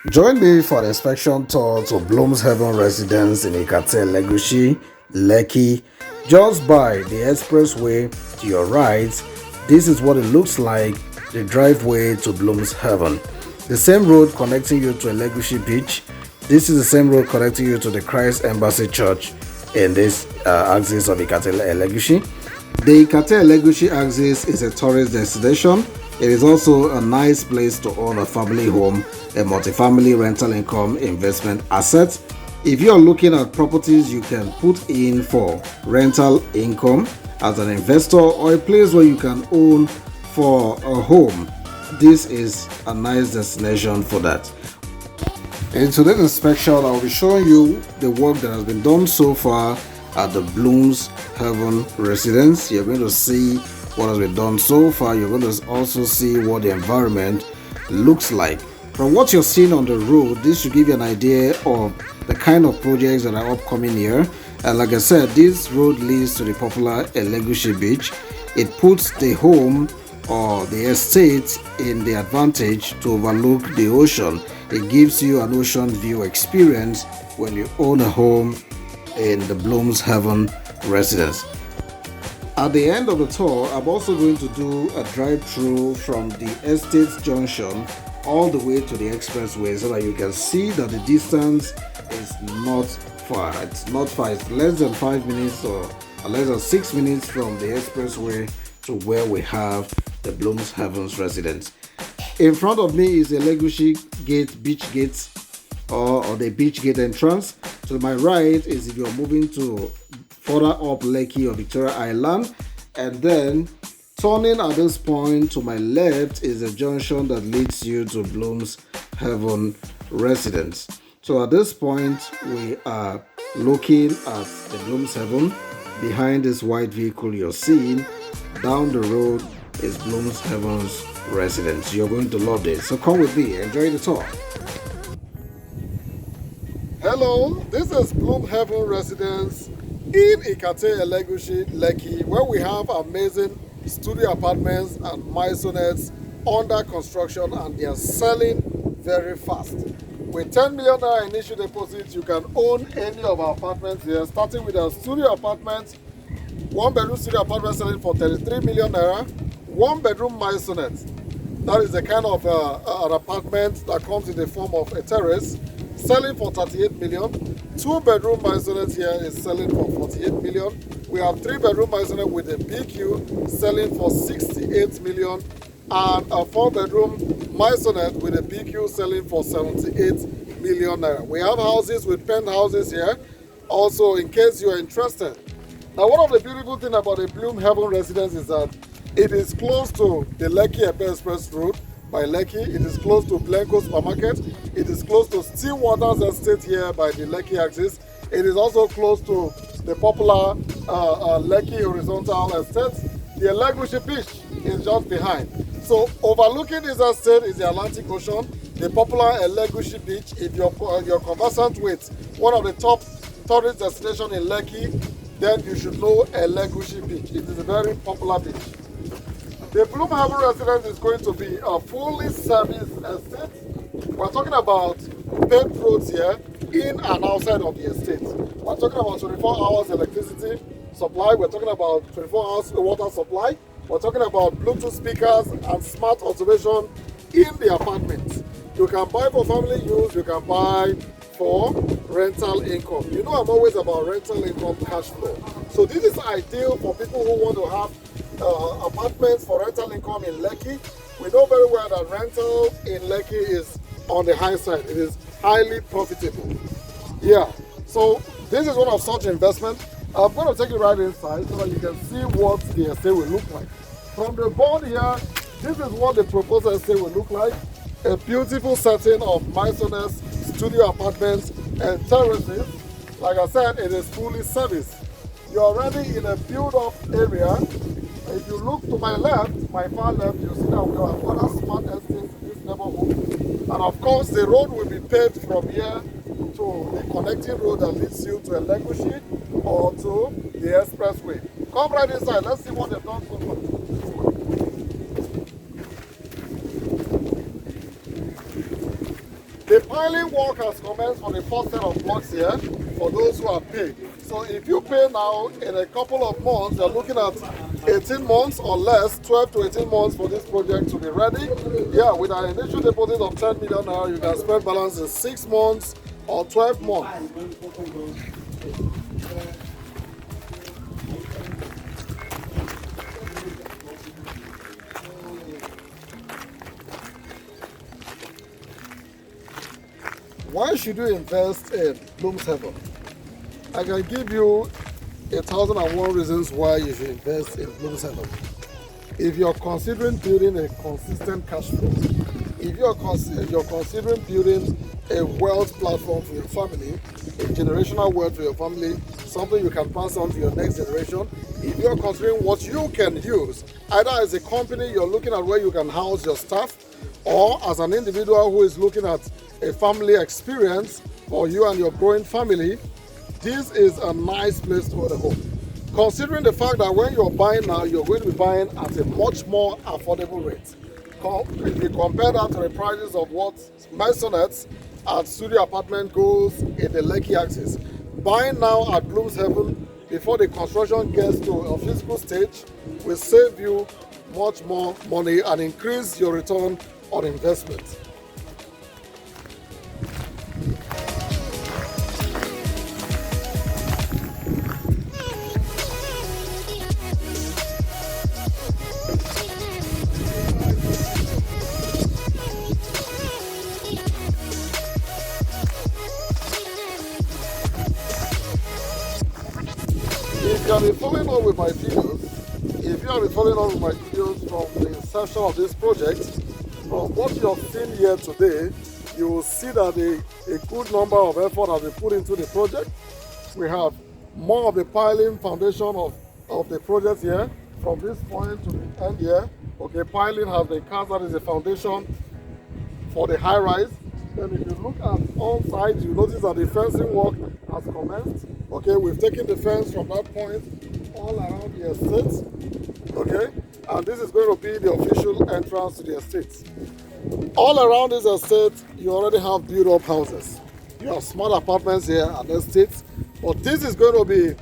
Join me for the inspection tour to Bloom's Heaven residence in Ikate Lekki. Just by the expressway to your right, this is what it looks like, the driveway to Bloom's Heaven. The same road connecting you to Elegushi Beach. This is the same road connecting you to the Christ Embassy Church in this axis of Ikate Elegushi. The Ikate Lekki axis is a tourist destination. It is also a nice place to own a family home, a multifamily rental income investment asset. If you are looking at properties you can put in for rental income as an investor or a place where you can own for a home, this is a nice destination for that. In today's inspection, I'll be showing you the work that has been done so far at the Bloom's Heaven residence. You're going to see what has been done so far. You're going to also see what the environment looks like. From what you're seeing on the road, this should give you an idea of the kind of projects that are upcoming here. And like I said, this road leads to the popular Elegushi Beach. It puts the home or the estate in the advantage to overlook the ocean. It gives you an ocean view experience when you own a home in the Bloom's Heaven residence. At the end of the tour, I'm also going to do a drive-through from the estate junction all the way to the expressway so that you can see that the distance is not far. It's not far. It's less than 5 minutes or less than 6 minutes from the expressway to where we have the Bloom's Heaven's residence. In front of me is the Elegushi Gate, Beach Gate, or the Beach Gate entrance. To my right is if you're moving to further up Lekki or Victoria Island, and then turning at this point to my left is the junction that leads you to Bloom's Heaven residence. So at this point we are looking at the Bloom's Heaven. Behind this white vehicle you're seeing, down the road is Bloom's Heaven's residence. You're going to love this. So come with me, enjoy the tour. Hello, this is Bloom Heaven residence in Ikate Lekki, where we have amazing studio apartments and Maisonettes under construction, and they are selling very fast. With 10 million naira initial deposit, you can own any of our apartments here, starting with our studio apartment. One bedroom studio apartment selling for 33 million naira. One bedroom Maisonette. That is the kind of an apartment that comes in the form of a terrace, selling for 38 million. Two bedroom Maisonette here is selling for 48 million. We have three bedroom Maisonette with a BQ selling for 68 million, and a four bedroom Maisonette with a BQ selling for 78 million naira. We have houses with penthouses here, also in case you are interested. Now, one of the beautiful things about the Bloom Heaven residence is that it is close to the Lekki Epe Express Road by Lekki. It is close to Blanco Supermarket. It is close to Stillwater's estate here by the Lekki axis. It is also close to the popular Lekki horizontal estate. The Elegushi Beach is just behind. So overlooking this estate is the Atlantic Ocean, the popular Elegushi Beach. If you're conversant with one of the top tourist destinations in Lekki, then you should know Elegushi Beach. It is a very popular beach. The Bloom Heaven residence is going to be a fully serviced estate. We're talking about paved roads here in and outside of the estate. We're talking about 24 hours electricity supply. We're talking about 24 hours water supply. We're talking about Bluetooth speakers and smart automation in the apartment. You can buy for family use, you can buy for rental income. You know I'm always about rental income cash flow. So this is ideal for people who want to have apartments for rental income in Lekki. We know very well that rental in Lekki is on the high side. It is highly profitable. Yeah, so this is one of such investments. I'm going to take you right inside so that you can see what the estate will look like. From the board here, this is what the proposed estate will look like. A beautiful setting of Maisonettes, studio apartments and terraces. Like I said, it is fully serviced. You're already in a built-up area. If you look to my left, my far left, you'll see that we have other smart estates in this neighborhood. And of course, the road will be paved from here to the connecting road that leads you to Elegushi or to the expressway. Come right inside. Let's see what they've done so far. The piling work has commenced for the first set of blocks here for those who are paid. So if you pay now, in a couple of months, you're looking at 18 months or less, 12 to 18 months for this project to be ready. Yeah, with an initial deposit of 10 million naira, you can spread balance in 6 months or 12 months. Why should you invest in Bloom's Heaven? I can give you 1,001 reasons why you should invest in Bloom's Heaven. If you're considering building a consistent cash flow, if you're considering building a wealth platform for your family, a generational wealth for your family, something you can pass on to your next generation, if you're considering what you can use, either as a company you're looking at where you can house your staff, or as an individual who is looking at a family experience for you and your growing family, this is a nice place to own a home. Considering the fact that when you're buying now, you're going to be buying at a much more affordable rate. If you compare that to the prices of what Maisonettes and studio apartment goes in the Lekki axis, buying now at Bloom's Heaven before the construction gets to a physical stage will save you much more money and increase your return on investment. If you have been following on with my videos, from the inception of this project, from what you have seen here today, you will see that a good number of effort has been put into the project. We have more of the piling foundation of the project here, from this point to the end here. Okay, piling has been cast, that is the foundation for the high rise. Then if you look at all sides, you notice that the fencing work has commenced. Okay, we've taken the fence from that point all around the estate. Okay, and this is going to be the official entrance to the estate. All around this estate, you already have built-up houses. You have small apartments here and estates, but this is going to be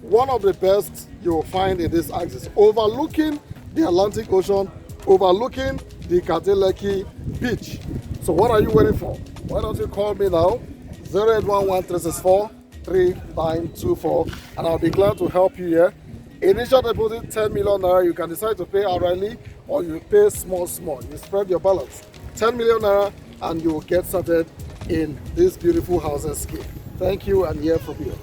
one of the best you will find in this axis, overlooking the Atlantic Ocean, overlooking the Ikate Lekki beach. So what are you waiting for? Why don't you call me now, 0811-364-3924, and I'll be glad to help you here. Initial deposit 10 million naira. You can decide to pay outrightly or you pay small. You spread your balance. 10 million naira and you will get started in this beautiful housing scheme. Thank you, and hear from you.